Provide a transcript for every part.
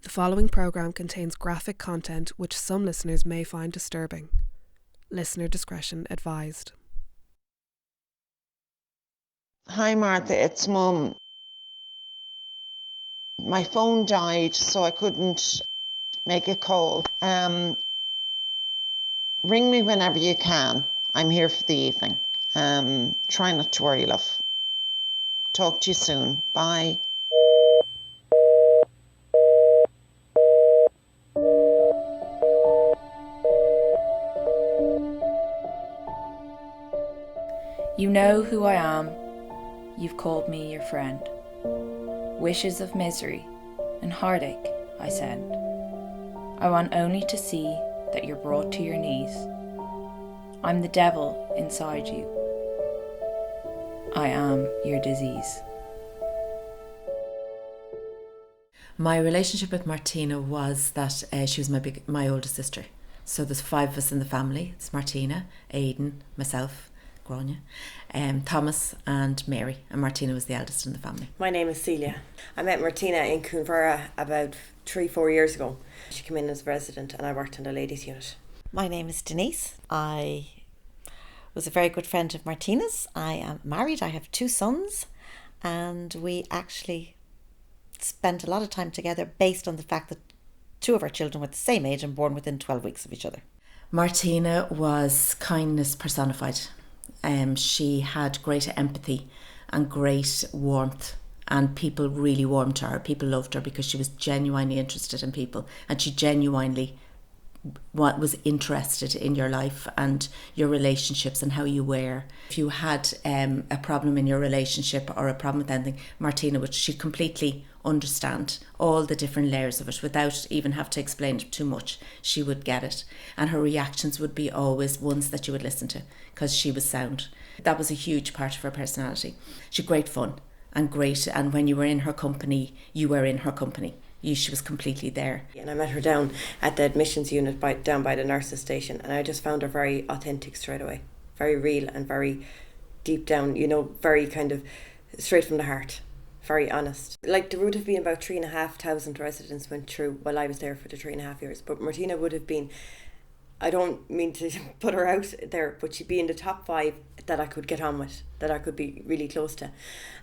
The following programme contains graphic content which some listeners may find disturbing. Listener discretion advised. Hi Martha, it's Mum. My phone died, so I couldn't make a call. Ring me whenever you can. I'm here for the evening. Try not to worry, love. Talk to you soon. Bye. You know who I am, you've called me your friend. Wishes of misery and heartache I send. I want only to see that you're brought to your knees. I'm the devil inside you. I am your disease. My relationship with Martina was that she was my older sister. So there's 5 of us in the family. It's Martina, Aidan, myself, Grania, Thomas and Mary, and Martina was the eldest in the family. My name is Celia. I met Martina in Coonvera about 3-4 years ago. She came in as a resident and I worked in the ladies unit. My name is Denise. I was a very good friend of Martina's. I am married. I have 2 sons, and we actually spent a lot of time together based on the fact that 2 of our children were the same age and born within 12 weeks of each other. Martina was kindness personified. She had great empathy and great warmth, and people really warmed to her. People loved her because she was genuinely interested in people, and she genuinely was interested in your life and your relationships and how you were. If you had a problem in your relationship or a problem with anything, Martina she'd completely understand all the different layers of it without even have to explain it too much. She would get it, and her reactions would be always ones that you would listen to because she was sound. That was a huge part of her personality. She had great fun and when you were in her company, you were in her company. She was completely there. And I met her down at the admissions unit down by the nurses station, and I just found her very authentic straight away. Very real and very deep down, very kind of straight from the heart. Very honest. Like, there would have been about 3,500 residents went through while I was there for the 3.5 years. But Martina would have been, I don't mean to put her out there, but she'd be in the top 5 that I could get on with, that I could be really close to.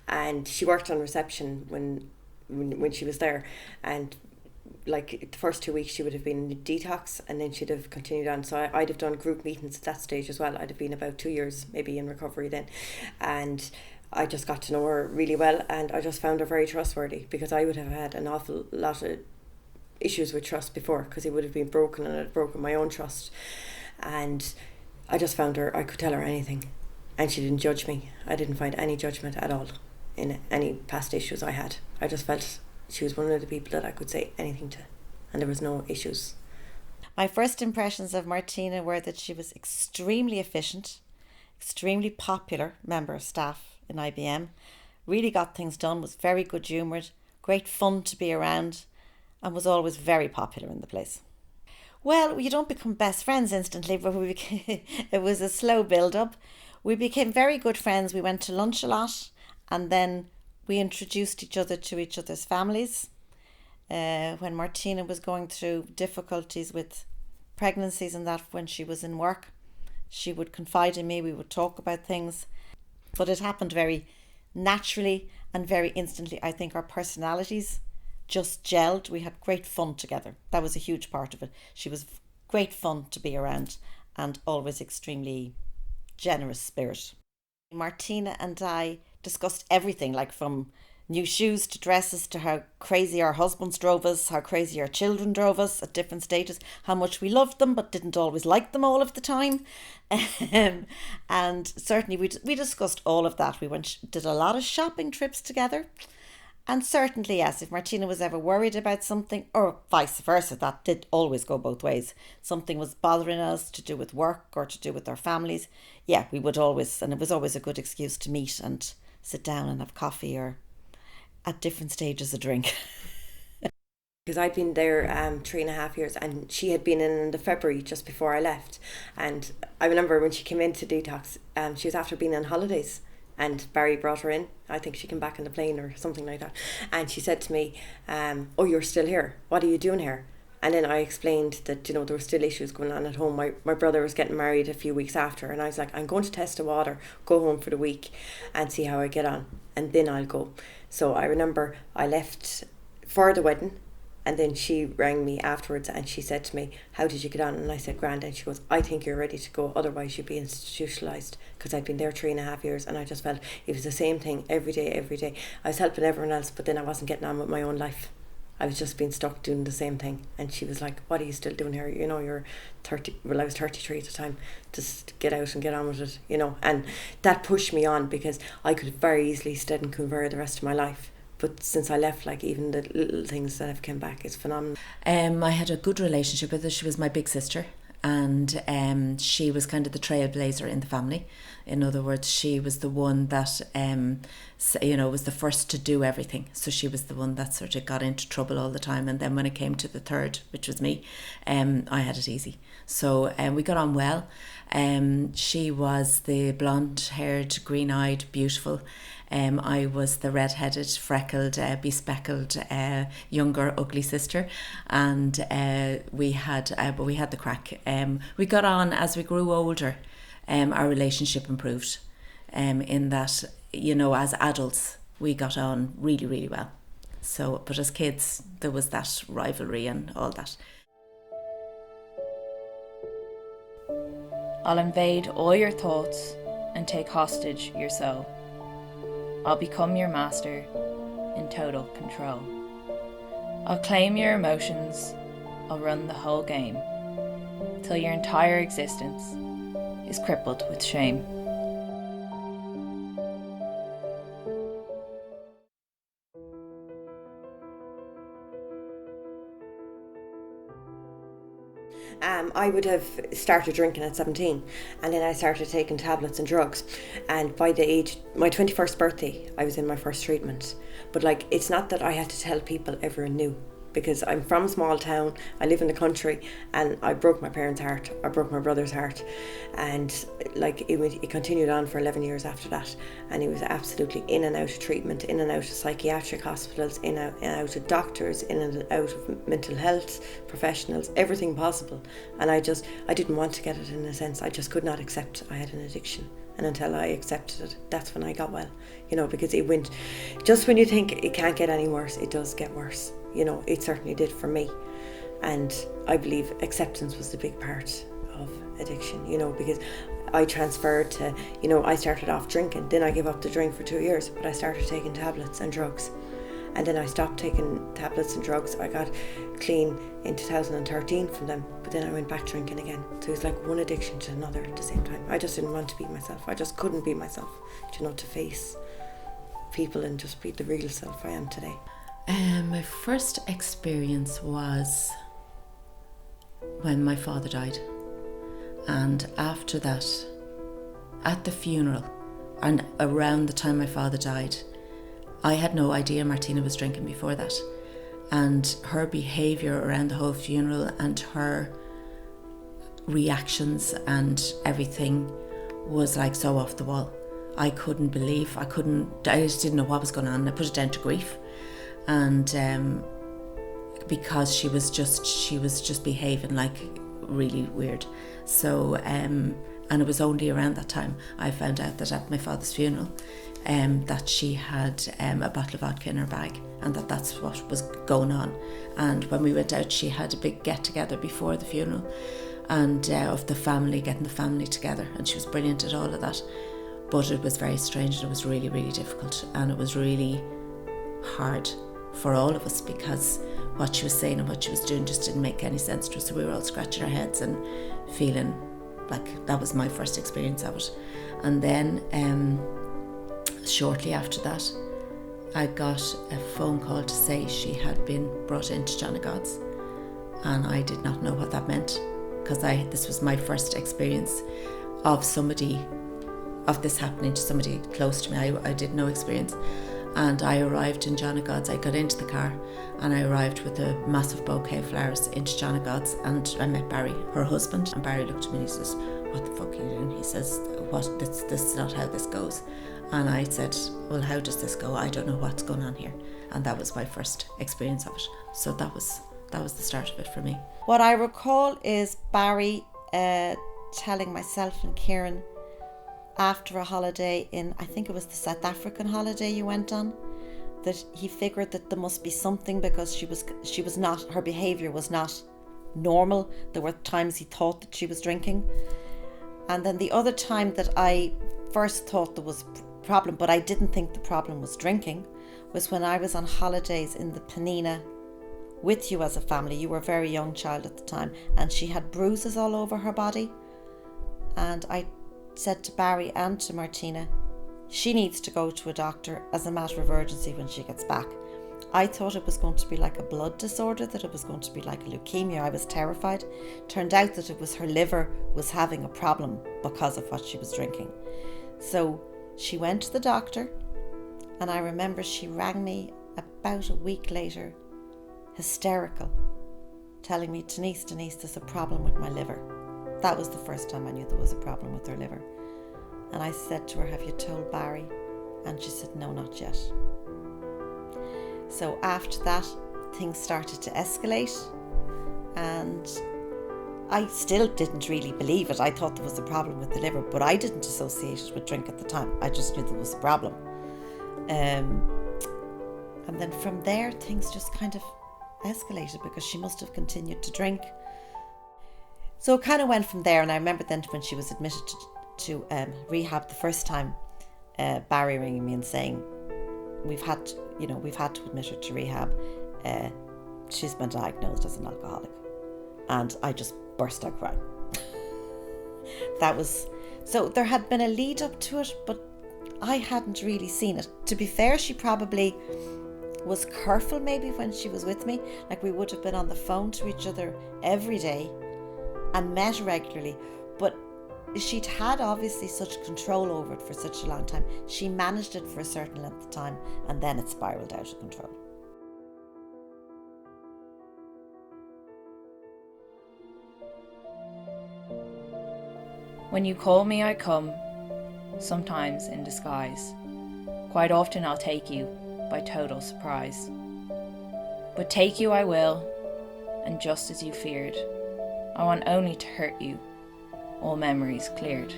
And she worked on reception when she was there, and like the first 2 weeks she would have been in detox, and then she'd have continued on. So I'd have done group meetings at that stage as well. I'd have been about 2 years maybe in recovery then, and I just got to know her really well, and I just found her very trustworthy, because I would have had an awful lot of issues with trust before, because it would have been broken and I'd broken my own trust. And I just found her, I could tell her anything and she didn't judge me. I didn't find any judgment at all in any past issues I had. I just felt she was one of the people that I could say anything to, and there was no issues. My first impressions of Martina were that she was extremely efficient, extremely popular member of staff in IBM, really got things done, was very good humoured, great fun to be around, and was always very popular in the place. Well, you don't become best friends instantly, but it was a slow build-up. We became very good friends. We went to lunch a lot, and then we introduced each other to each other's families. When Martina was going through difficulties with pregnancies and that, when she was in work, she would confide in me, we would talk about things. But it happened very naturally and very instantly. I think our personalities just gelled. We had great fun together. That was a huge part of it. She was great fun to be around and always extremely generous spirit. Martina and I discussed everything, like from new shoes to dresses to how crazy our husbands drove us, how crazy our children drove us at different stages, how much we loved them but didn't always like them all of the time. And certainly we discussed all of that. We did a lot of shopping trips together. And certainly, yes, if Martina was ever worried about something, or vice versa, that did always go both ways. Something was bothering us to do with work or to do with our families. Yeah, we would always, and it was always a good excuse to meet and sit down and have coffee, or at different stages a drink. Because I'd been there 3.5 years, and she had been in the February just before I left. And I remember when she came into detox, she was after being on holidays And Barry brought her in. I think she came back on the plane or something like that. And she said to me, oh, you're still here. What are you doing here? And then I explained that, there were still issues going on at home. My brother was getting married a few weeks after, and I was like, I'm going to test the water, go home for the week and see how I get on, and then I'll go. So I remember I left for the wedding, and then she rang me afterwards and she said to me, how did you get on? And I said, grand. And she goes, I think you're ready to go, otherwise you'd be institutionalised, because I'd been there 3.5 years, and I just felt it was the same thing every day. I was helping everyone else, but then I wasn't getting on with my own life. I was just being stuck doing the same thing. And she was like, what are you still doing here? You're 30. Well, I was 33 at the time. Just get out and get on with it, And that pushed me on, because I could very easily stay in Coomberra the rest of my life. But since I left, even the little things that have come back is phenomenal. I had a good relationship with her. She was my big sister, and she was kind of the trailblazer in the family. In other words, she was the one that, was the first to do everything. So she was the one that sort of got into trouble all the time. And then when it came to the third, which was me, I had it easy. So we got on well. She was the blonde-haired, green-eyed, beautiful. I was the red-headed, freckled, bespeckled, younger, ugly sister, and we had the crack. We got on as we grew older. Our relationship improved. In that, as adults, we got on really, really well. So, but as kids, there was that rivalry and all that. I'll invade all your thoughts and take hostage your soul. I'll become your master in total control. I'll claim your emotions, I'll run the whole game, till your entire existence is crippled with shame. I would have started drinking at 17, and then I started taking tablets and drugs, and by my 21st birthday I was in my first treatment. But it's not that I had to tell people everyone knew, because I'm from a small town, I live in the country, and I broke my parents' heart, I broke my brother's heart, and it continued on for 11 years after that. And he was absolutely in and out of treatment, in and out of psychiatric hospitals, in and out of doctors, in and out of mental health professionals, everything possible. And I didn't want to get it, in a sense. I just could not accept I had an addiction. And until I accepted it, that's when I got well, because it went, just when you think it can't get any worse, it does get worse. It certainly did for me. And I believe acceptance was the big part of addiction, because I transferred to, I started off drinking, then I gave up the drink for 2 years, but I started taking tablets and drugs. And then I stopped taking tablets and drugs. I got clean in 2013 from them, but then I went back drinking again. So it was like one addiction to another at the same time. I just didn't want to be myself. I just couldn't be myself, to face people and just be the real self I am today. My first experience was when my father died, and after that, at the funeral and around the time my father died, I had no idea Martina was drinking before that, and her behaviour around the whole funeral and her reactions and everything was so off the wall. I just didn't know what was going on. I put it down to grief. And because she was just behaving really weird. So and it was only around that time I found out that at my father's funeral that she had a bottle of vodka in her bag, and that's what was going on. And when we went out, she had a big get together before the funeral, and of the family, getting the family together, and she was brilliant at all of that. But it was very strange, and it was really, really difficult, and it was really hard for all of us, because what she was saying and what she was doing just didn't make any sense to us. So we were all scratching our heads and feeling like that was my first experience of it. And then shortly after that, I got a phone call to say she had been brought into John of God's, and I did not know what that meant, because this was my first experience of this happening to somebody close to me. I did no experience. And I arrived in John of God's. I got into the car and I arrived with a massive bouquet of flowers into John of God's, and I met Barry, her husband. And Barry looked at me and he says, what the fuck are you doing? He says, this is not how this goes. And I said, well, how does this go? I don't know what's going on here. And that was my first experience of it. So that was the start of it for me. What I recall is Barry telling myself and Kieran after a holiday I think it was the South African holiday you went on, that he figured that there must be something because she was not, her behaviour was not normal. There were times he thought that she was drinking. And then the other time that I first thought there was a problem, but I didn't think the problem was drinking, was when I was on holidays in the Penina with you as a family. You were a very young child at the time, and she had bruises all over her body. And I said to Barry and to Martina, she needs to go to a doctor as a matter of urgency when she gets back. I thought it was going to be like a blood disorder, that it was going to be like a leukemia. I was terrified. Turned out that it was her liver was having a problem because of what she was drinking. So she went to the doctor, and I remember she rang me about a week later, hysterical, telling me, Denise, there's a problem with my liver. That was the first time I knew there was a problem with her liver. And I said to her, have you told Barry? And she said, no, not yet. So after that, things started to escalate, and I still didn't really believe it. I thought there was a problem with the liver, but I didn't associate it with drink at the time. I just knew there was a problem. And then from there, things just kind of escalated because she must have continued to drink. So it kind of went from there. And I remember then when she was admitted to rehab the first time, Barry ringing me and saying, we've had to admit her to rehab. She's been diagnosed as an alcoholic. And I just burst out crying. So there had been a lead up to it, but I hadn't really seen it. To be fair, she probably was careful maybe when she was with me. Like, we would have been on the phone to each other every day and met regularly, but she'd had obviously such control over it for such a long time. She managed it for a certain length of time, and then it spiraled out of control. When you call me, I come, sometimes in disguise. Quite often I'll take you by total surprise. But take you I will, and just as you feared. I want only to hurt you, all memories cleared.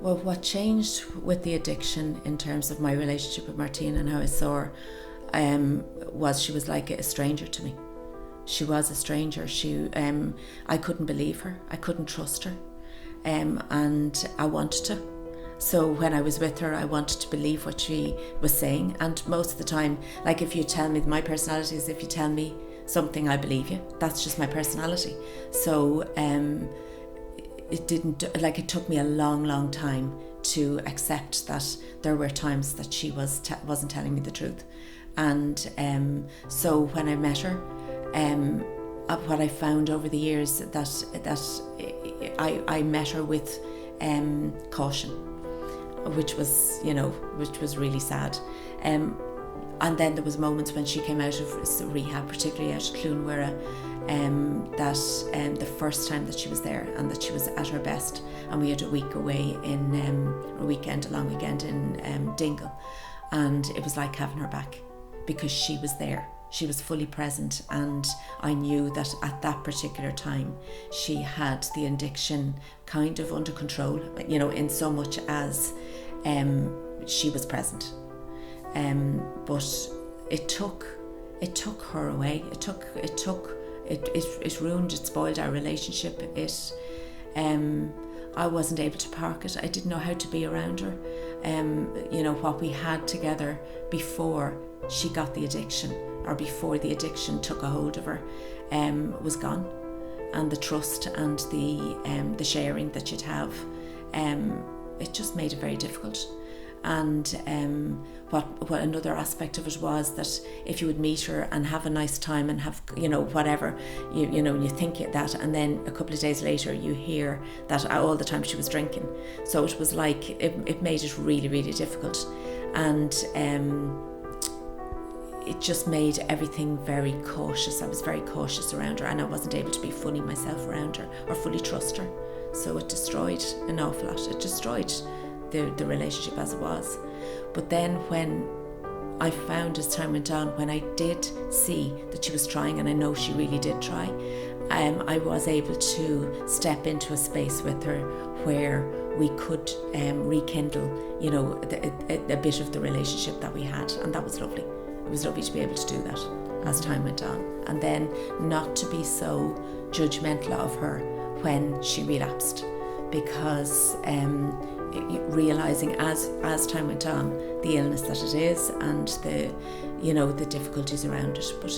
Well, what changed with the addiction in terms of my relationship with Martina and how I saw her was she was like a stranger to me. She was a stranger. I couldn't believe her. I couldn't trust her. And I wanted to. So when I was with her, I wanted to believe what she was saying. And most of the time, like, if you tell me, my personality is, if you tell me something, I believe you. That's just my personality. So it took me a long time to accept that there were times that she wasn't telling me the truth. And so when I met her, what I found over the years that I met her with caution, which was really sad. And then there was moments when she came out of rehab, particularly out of Clúnmhuire, that the first time that she was there and that she was at her best, and we had a week away in a long weekend in Dingle, and it was like having her back, because she was there. She was fully present, and I knew that at that particular time she had the addiction kind of under control, in so much as she was present. But it took her away. It ruined, it spoiled our relationship. I wasn't able to park it. I didn't know how to be around her. What we had together before she got the addiction, or before the addiction took a hold of her, was gone. And the trust and the sharing that you'd have, it just made it very difficult. And what another aspect of it was that if you would meet her and have a nice time and have whatever, you think that, and then a couple of days later you hear that all the time she was drinking. So it was like it made it really, really difficult. And it just made everything very cautious. I was very cautious around her, and I wasn't able to be fully myself around her or fully trust her. So it destroyed an awful lot. It destroyed the relationship as it was. But then when I found, as time went on, when I did see that she was trying, and I know she really did try, I was able to step into a space with her where we could rekindle, you know, a bit of the relationship that we had, and that was lovely. It was lovely to be able to do that as time went on, and then not to be so judgmental of her when she relapsed, because realizing as time went on the illness that it is and the, you know, the difficulties around it, but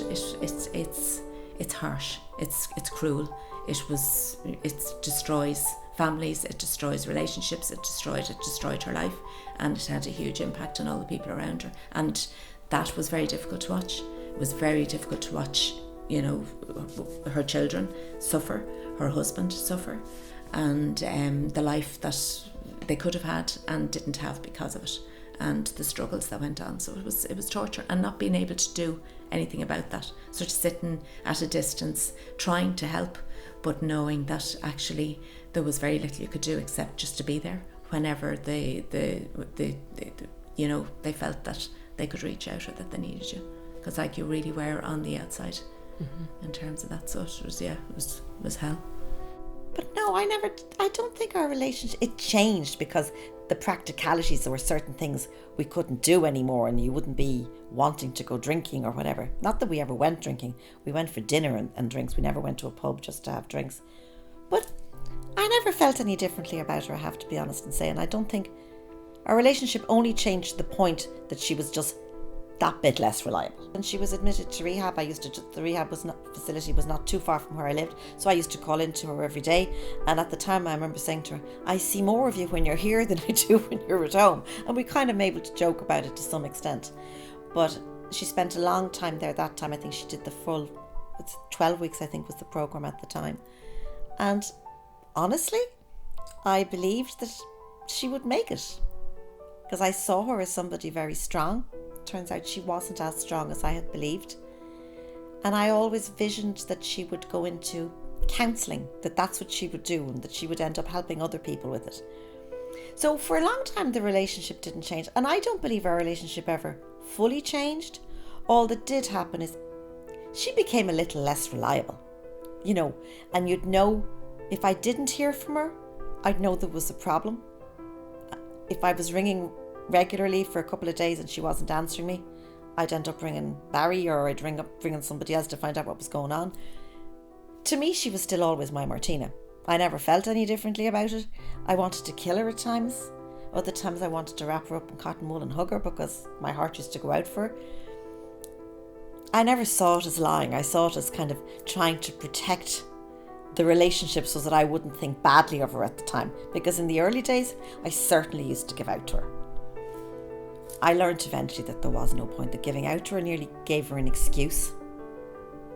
it's harsh, it's cruel, it destroys families, it destroys relationships, it destroyed her life, and it had a huge impact on all the people around her, and that was very difficult to watch. It was very difficult to watch, you know, her children suffer, her husband suffer, and the life that they could have had and didn't have because of it, and the struggles that went on. So it was torture, and not being able to do anything about that. Sort of sitting at a distance, trying to help, but knowing that actually there was very little you could do except just to be there whenever they you know, they felt that they could reach out or that they needed you, because like you really were on the outside in terms of that. So it was, yeah, it was hell. But no, I don't think our relationship, it changed because the practicalities, there were certain things we couldn't do anymore, and you wouldn't be wanting to go drinking or whatever. Not that we ever went drinking. We went for dinner and drinks. We never went to a pub just to have drinks. But I never felt any differently about her, I have to be honest and say. And I don't think our relationship only changed to the point that she was just that bit less reliable. And she was admitted to rehab. The rehab facility was not too far from where I lived, so I used to call into her every day. And at the time, I remember saying to her, I see more of you when you're here than I do when you're at home. And we kind of able to joke about it to some extent. But she spent a long time there. That time, I think she did the full, 12 weeks, I think was the program at the time. And honestly, I believed that she would make it, because I saw her as somebody very strong. Turns out she wasn't as strong as I had believed. And I always visioned that she would go into counselling, that's what she would do, and that she would end up helping other people with it. So for a long time the relationship didn't change, and I don't believe our relationship ever fully changed. All that did happen is she became a little less reliable, you know, and you'd know if I didn't hear from her, I'd know there was a problem. If I was ringing regularly for a couple of days and she wasn't answering me, I'd end up ringing Barry, or I'd ringing somebody else to find out what was going on. To me, she was still always my Martina. I never felt any differently about it. I wanted to kill her at times. Other times I wanted to wrap her up in cotton wool and hug her because my heart used to go out for her. I never saw it as lying. I saw it as kind of trying to protect the relationship so that I wouldn't think badly of her at the time, because in the early days I certainly used to give out to her. I learned eventually that there was no point, that giving out to her nearly gave her an excuse.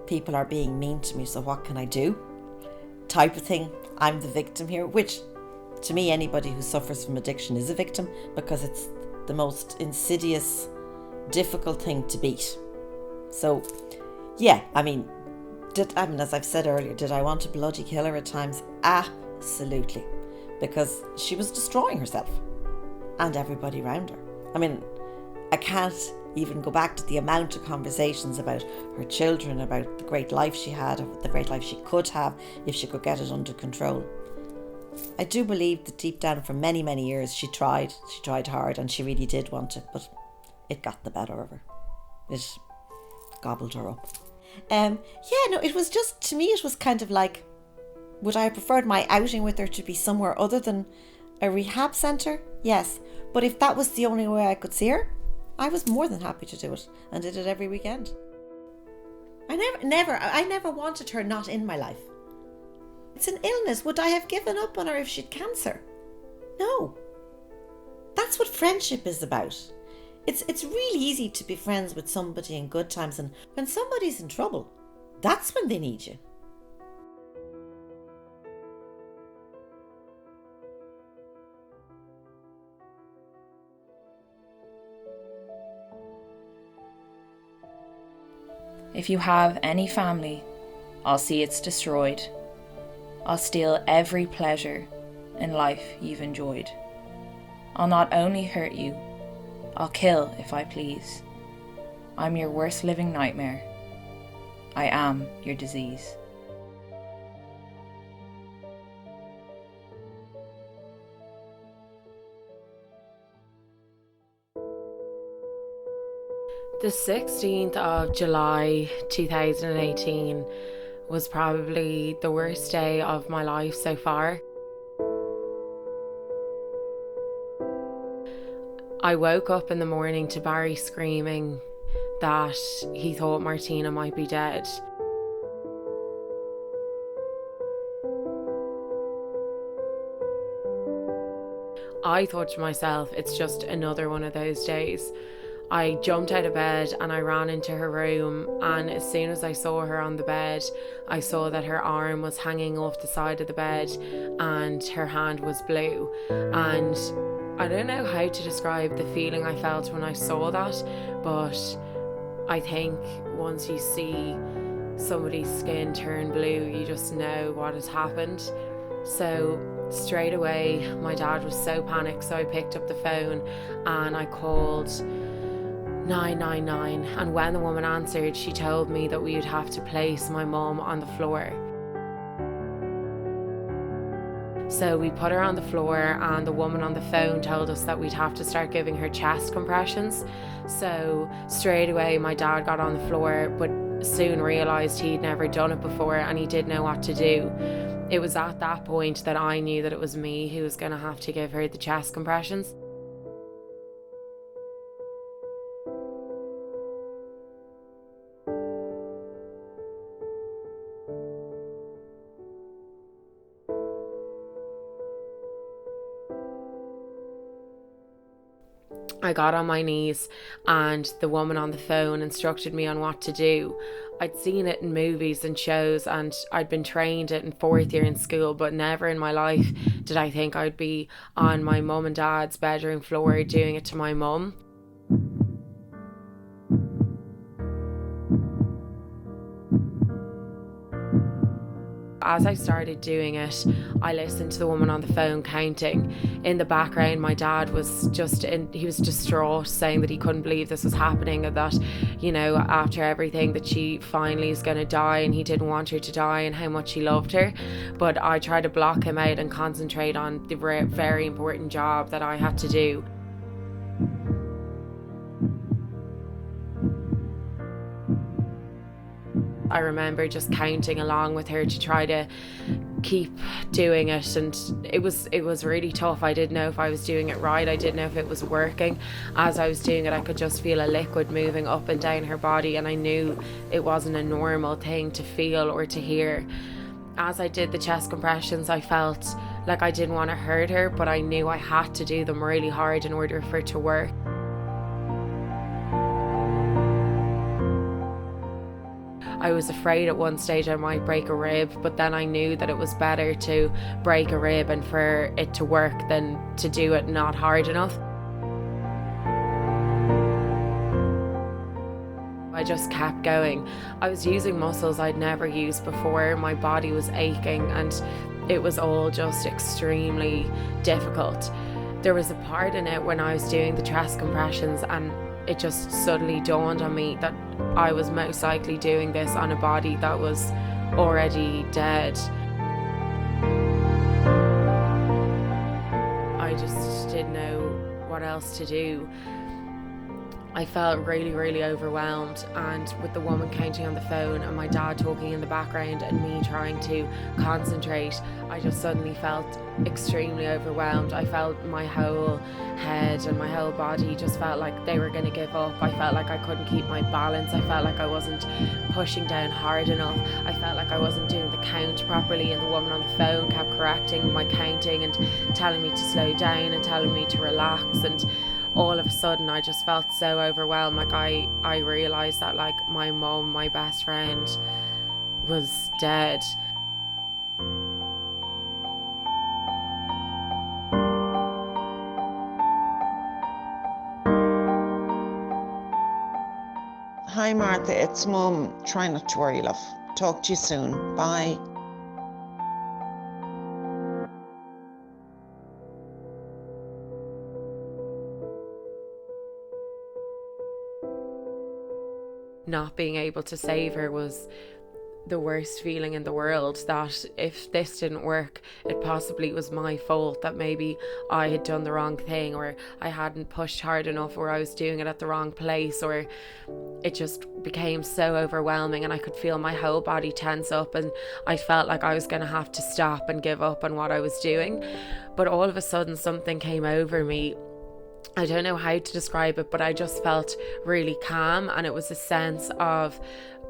People are being mean to me, so what can I do? Type of thing. I'm the victim here, which to me, anybody who suffers from addiction is a victim, because it's the most insidious, difficult thing to beat. So yeah, I mean, as I've said earlier, did I want to bloody kill her at times? Absolutely. Because she was destroying herself and everybody around her. I mean, I can't even go back to the amount of conversations about her children, about the great life she had, the great life she could have if she could get it under control. I do believe that deep down for many, many years she tried hard, and she really did want it, but it got the better of her. It gobbled her up. It was just, to me, it was kind of like, would I have preferred my outing with her to be somewhere other than a rehab centre? Yes. But if that was the only way I could see her, I was more than happy to do it, and did it every weekend. I never wanted her not in my life. It's an illness. Would I have given up on her if she'd cancer? No. That's what friendship is about. It's really easy to be friends with somebody in good times, and when somebody's in trouble, that's when they need you. If you have any family, I'll see it's destroyed. I'll steal every pleasure in life you've enjoyed. I'll not only hurt you, I'll kill if I please. I'm your worst living nightmare. I am your disease. The 16th of July 2018 was probably the worst day of my life so far. I woke up in the morning to Barry screaming that he thought Martina might be dead. I thought to myself, it's just another one of those days. I jumped out of bed and I ran into her room, and as soon as I saw her on the bed, I saw that her arm was hanging off the side of the bed and her hand was blue. And I don't know how to describe the feeling I felt when I saw that, but I think once you see somebody's skin turn blue, you just know what has happened. So straight away, my dad was so panicked, so I picked up the phone and I called 999, and when the woman answered, she told me that we would have to place my mum on the floor. So we put her on the floor, and the woman on the phone told us that we'd have to start giving her chest compressions. So straight away my dad got on the floor, but soon realised he'd never done it before and he didn't know what to do. It was at that point that I knew that it was me who was going to have to give her the chest compressions. I got on my knees and the woman on the phone instructed me on what to do. I'd seen it in movies and shows, and I'd been trained it in 4th year in school, but never in my life did I think I'd be on my mum and dad's bedroom floor doing it to my mum. As I started doing it, I listened to the woman on the phone counting. In the background, my dad was he was distraught, saying that he couldn't believe this was happening, and that, you know, after everything, that she finally is going to die and he didn't want her to die and how much he loved her. But I tried to block him out and concentrate on the very important job that I had to do. I remember just counting along with her to try to keep doing it, and it was really tough. I didn't know if I was doing it right. I didn't know if it was working. As I was doing it, I could just feel a liquid moving up and down her body, and I knew it wasn't a normal thing to feel or to hear. As I did the chest compressions, I felt like I didn't want to hurt her, but I knew I had to do them really hard in order for it to work. I was afraid at one stage I might break a rib, but then I knew that it was better to break a rib and for it to work than to do it not hard enough. I just kept going. I was using muscles I'd never used before. My body was aching and it was all just extremely difficult. There was a part in it when I was doing the chest compressions, and it just suddenly dawned on me that I was most likely doing this on a body that was already dead. I just didn't know what else to do. I felt really, really overwhelmed, and with the woman counting on the phone and my dad talking in the background and me trying to concentrate, I just suddenly felt extremely overwhelmed. I felt my whole head and my whole body just felt like they were going to give up. I felt like I couldn't keep my balance. I felt like I wasn't pushing down hard enough. I felt like I wasn't doing the count properly, and the woman on the phone kept correcting my counting and telling me to slow down and telling me to relax. And all of a sudden I just felt so overwhelmed. Like I realised that like my mum, my best friend, was dead. Hi Martha, it's Mum. Try not to worry, love. Talk to you soon. Bye. Not being able to save her was the worst feeling in the world, that if this didn't work, it possibly was my fault, that maybe I had done the wrong thing, or I hadn't pushed hard enough, or I was doing it at the wrong place, or it just became so overwhelming and I could feel my whole body tense up, and I felt like I was going to have to stop and give up on what I was doing. But all of a sudden something came over me. I don't know how to describe it, but I just felt really calm, and it was a sense of,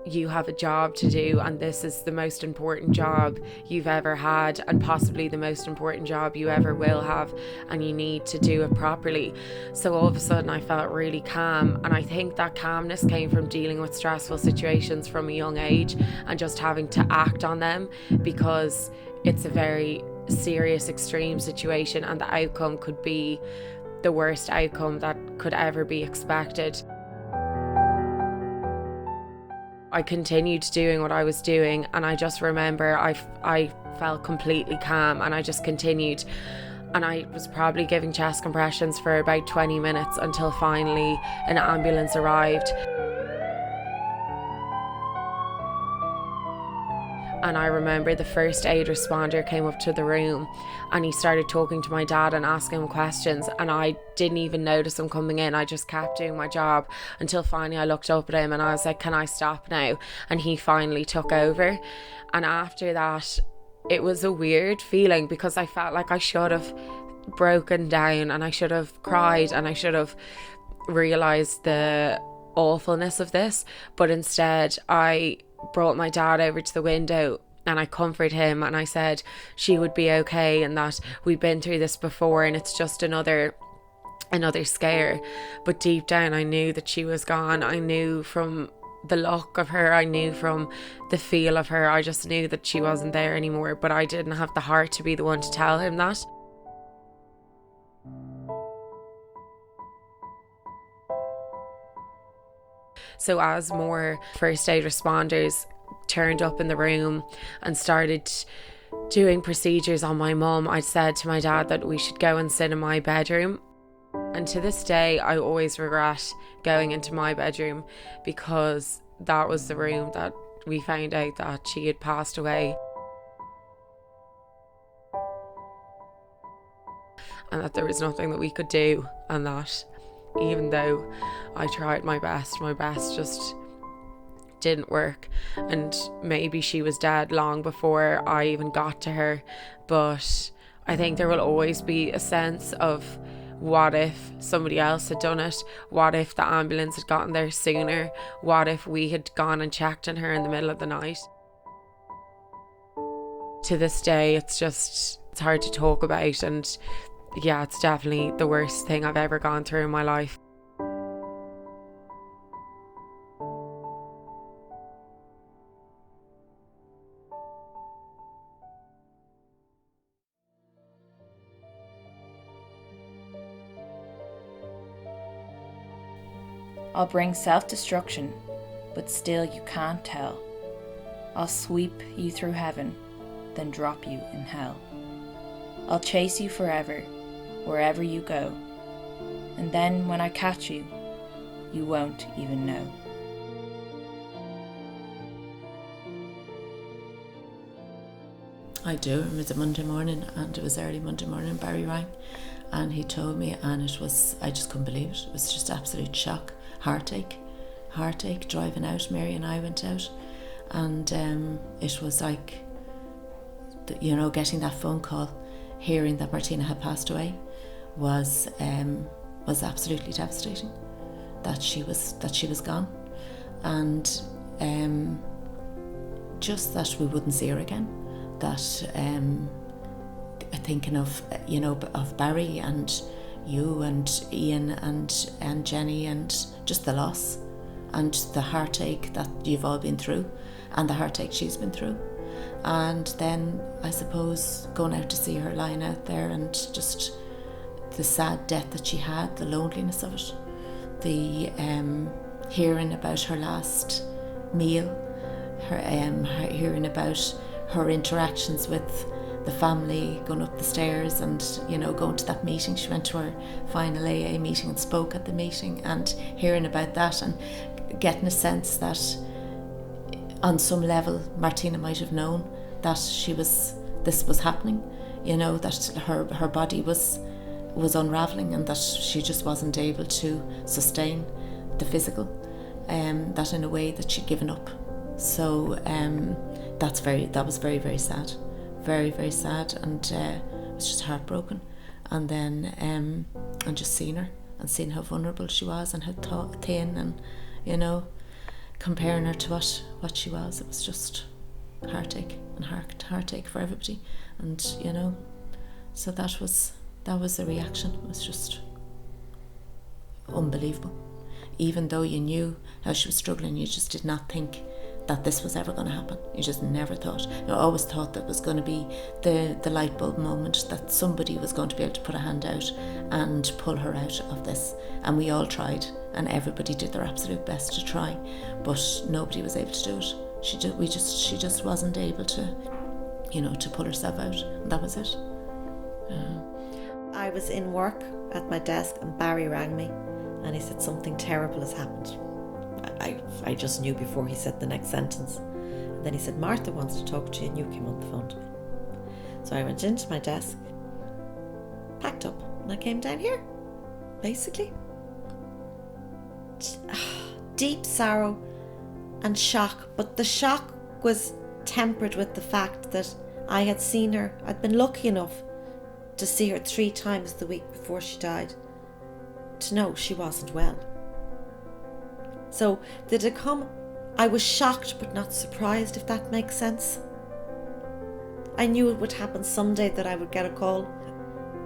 you have a job to do, and this is the most important job you've ever had, and possibly the most important job you ever will have, and you need to do it properly. So all of a sudden I felt really calm, and I think that calmness came from dealing with stressful situations from a young age and just having to act on them, because it's a very serious, extreme situation, and the outcome could be the worst outcome that could ever be expected. I continued doing what I was doing, and I just remember I felt completely calm, and I just continued, and I was probably giving chest compressions for about 20 minutes until finally an ambulance arrived. And I remember the first aid responder came up to the room, and he started talking to my dad and asking him questions, and I didn't even notice him coming in. I just kept doing my job until finally I looked up at him and I was like, can I stop now? And he finally took over. And after that, it was a weird feeling, because I felt like I should have broken down, and I should have cried, and I should have realised the awfulness of this. But instead I brought my dad over to the window and I comforted him, and I said she would be okay, and that we've been through this before, and it's just another scare. But deep down I knew that she was gone. I knew from the look of her, I knew from the feel of her, I just knew that she wasn't there anymore, but I didn't have the heart to be the one to tell him that. So as more first aid responders turned up in the room and started doing procedures on my mum, I said to my dad that we should go and sit in my bedroom. And to this day, I always regret going into my bedroom, because that was the room that we found out that she had passed away. And that there was nothing that we could do, and that even though I tried my best just didn't work. And maybe she was dead long before I even got to her. But I think there will always be a sense of, what if somebody else had done it? What if the ambulance had gotten there sooner? What if we had gone and checked on her in the middle of the night? To this day, it's hard to talk about, and yeah, it's definitely the worst thing I've ever gone through in my life. I'll bring self-destruction, but still you can't tell. I'll sweep you through heaven, then drop you in hell. I'll chase you forever, wherever you go, and then when I catch you, you won't even know. I do. It was a Monday morning, and it was early Monday morning. Barry rang and he told me, and it was, I just couldn't believe it. It was just absolute shock, heartache driving out. Mary and I went out, and it was like, you know, getting that phone call, hearing that Martina had passed away was absolutely devastating. That she was gone, and just that we wouldn't see her again. That thinking of, you know, of Barry and you and Ian and Jenny, and just the loss and the heartache that you've all been through, and the heartache she's been through. And then I suppose going out to see her lying out there, and just the sad death that she had, the loneliness of it, the hearing about her last meal, hearing about her interactions with the family, going up the stairs and, going to that meeting. She went to her final AA meeting and spoke at the meeting, and hearing about that and getting a sense that on some level Martina might have known that this was happening, that her body was unravelling and that she just wasn't able to sustain the physical, that in a way that she'd given up. So that was very, very sad. Very, very sad, and was just heartbroken. And then and just seeing her and seeing how vulnerable she was and how thin, and comparing her to what she was, it was just heartache and heartache for everybody. And so that was the reaction. It was just unbelievable. Even though you knew how she was struggling, you just did not think that this was ever going to happen. You just never thought. You always thought that was going to be the light bulb moment, that somebody was going to be able to put a hand out and pull her out of this. And we all tried, and everybody did their absolute best to try, but nobody was able to do it. She just wasn't able to, to pull herself out. And that was it. I was in work at my desk and Barry rang me and he said something terrible has happened. I just knew before he said the next sentence. And then he said, Martha wants to talk to you, and you came on the phone to me. So I went into my desk, packed up, and I came down here, basically. Deep sorrow and shock, but the shock was tempered with the fact that I had seen her. I'd been lucky enough to see her 3 times the week before she died, to know she wasn't well. So did it come? I was shocked but not surprised, if that makes sense. I knew it would happen someday, that I would get a call,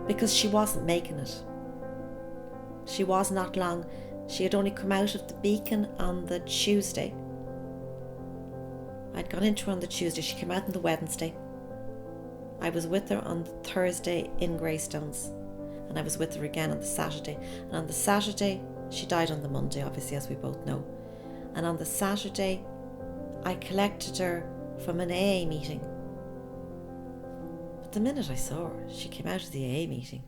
because she wasn't making it. She was not long. She had only come out of the Beacon on the Tuesday. I'd gone into her on the Tuesday. She came out on the Wednesday. I was with her on the Thursday in Greystones, and I was with her again on the Saturday. And on the Saturday, she died on the Monday, obviously, as we both know. And on the Saturday, I collected her from an AA meeting. But the minute I saw her, she came out of the AA meeting.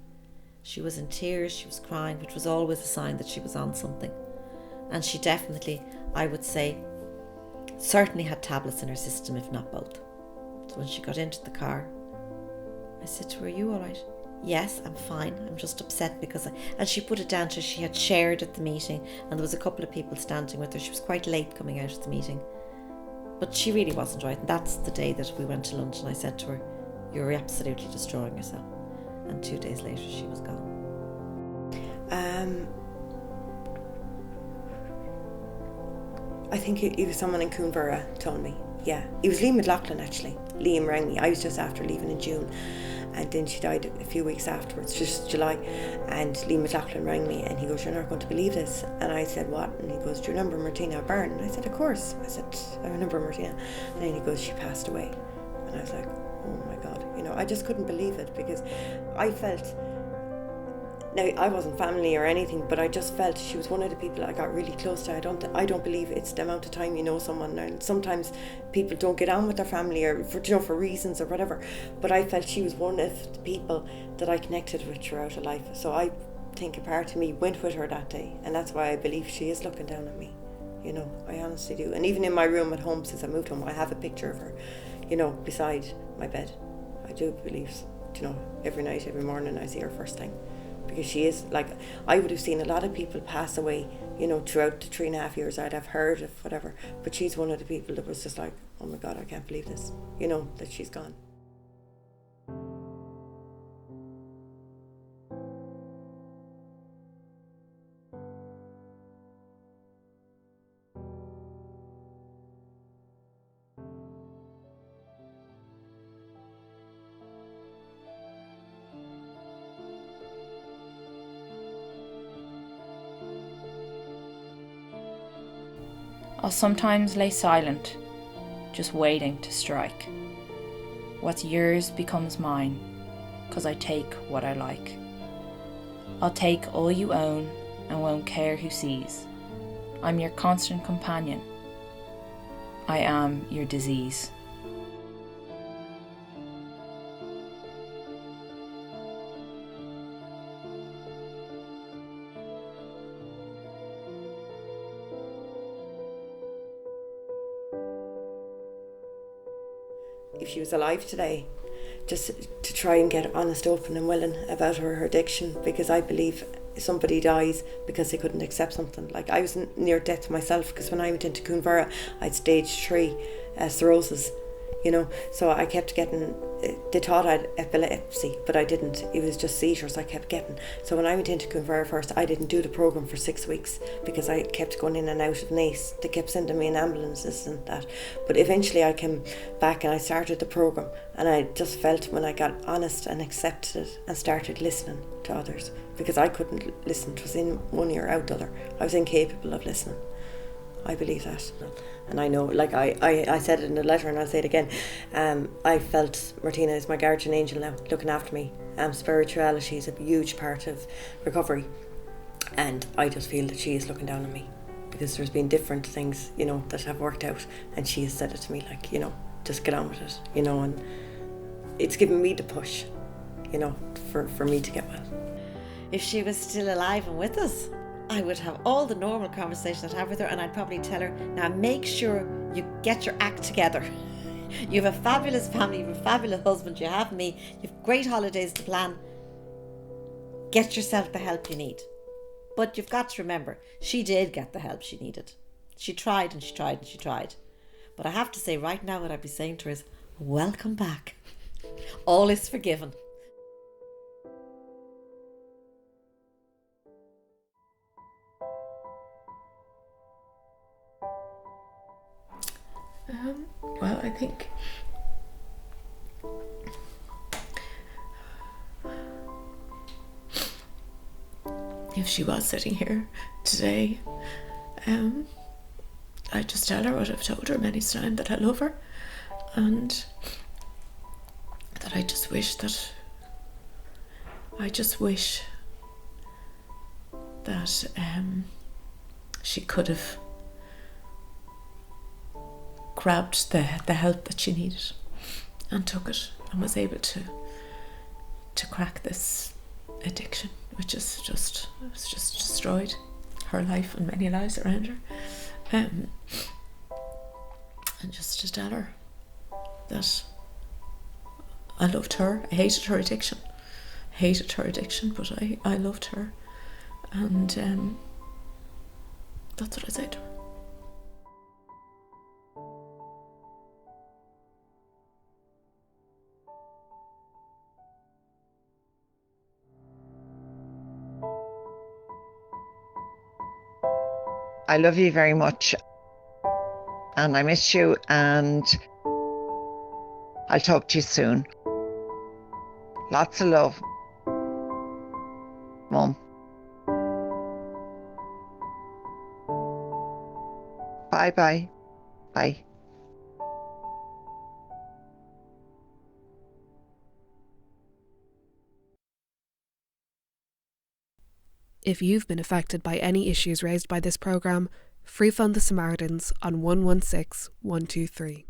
She was in tears, she was crying, which was always a sign that she was on something. And she definitely, I would say, certainly had tablets in her system, if not both. So when she got into the car, I said to her, "Are you all right?" "Yes, I'm fine. I'm just upset because..." And she put it down to she had shared at the meeting, and there was a couple of people standing with her. She was quite late coming out of the meeting. But she really wasn't right. And that's the day that we went to lunch, and I said to her, "You're absolutely destroying yourself." And 2 days later, she was gone. I think it was someone in Coonborough told me. Yeah, it was Liam McLaughlin, actually. Liam rang me. I was just after leaving in June, and then she died a few weeks afterwards, just July. And Liam McLaughlin rang me and he goes, "You're not going to believe this." And I said, "What?" And he goes, "Do you remember Martina Byrne?" And I said, "Of course." I said, "I remember Martina." And then he goes, "She passed away." And I was like, oh my God. I just couldn't believe it, because I felt, now I wasn't family or anything, but I just felt she was one of the people I got really close to. I don't believe it's the amount of time you know someone, and sometimes people don't get on with their family, or for reasons or whatever, but I felt she was one of the people that I connected with throughout her life. So I think a part of me went with her that day, and that's why I believe she is looking down on me. I honestly do. And even in my room at home, since I moved home, I have a picture of her, beside my bed. I do believe, every night, every morning I see her first thing. Because she is, like, I would have seen a lot of people pass away, throughout the 3.5 years I'd have heard of whatever. But she's one of the people that was just like, oh my God, I can't believe this, that she's gone. I'll sometimes lay silent, just waiting to strike. What's yours becomes mine, 'cause I take what I like. I'll take all you own and won't care who sees. I'm your constant companion. I am your disease. If she was alive today, just to try and get honest, open and willing about her addiction, because I believe somebody dies because they couldn't accept something. Like, I was near death myself, because when I went into Coonvera, I had stage 3 cirrhosis, you know, so I kept getting, they thought I had epilepsy, but I didn't. It was just seizures I kept getting. So when I went into Coonvera first, I didn't do the programme for 6 weeks because I kept going in and out of Naas. They kept sending me in ambulances and that. But eventually I came back and I started the programme, and I just felt when I got honest and accepted it and started listening to others, because I couldn't listen. It was in one ear, out the other. I was incapable of listening. I believe that. And I know, like I said it in the letter and I'll say it again, I felt Martina is my guardian angel now, looking after me. Spirituality is a huge part of recovery, and I just feel that she is looking down on me, because there's been different things, you know, that have worked out, and she has said it to me, like, you know, just get on with it, you know, and it's given me the push, you know, for me to get well. If she was still alive and with us, I would have all the normal conversations I'd have with her, and I'd probably tell her, now make sure you get your act together. You have a fabulous family, you have a fabulous husband, you have me, you have great holidays to plan. Get yourself the help you need. But you've got to remember, she did get the help she needed. She tried and she tried and she tried. But I have to say right now, what I'd be saying to her is, welcome back. All is forgiven. Well, I think if she was sitting here today, I'd just tell her what I've told her many times, that I love her, and that I just wish that she could have grabbed the help that she needed and took it, and was able to crack this addiction, which is just destroyed her life and many lives around her, and just to tell her that I loved her. I hated her addiction, but I loved her, and that's what I said to her. I love you very much, and I miss you, and I'll talk to you soon. Lots of love, Mum. Bye. Bye. If you've been affected by any issues raised by this programme, free phone the Samaritans on 116 123.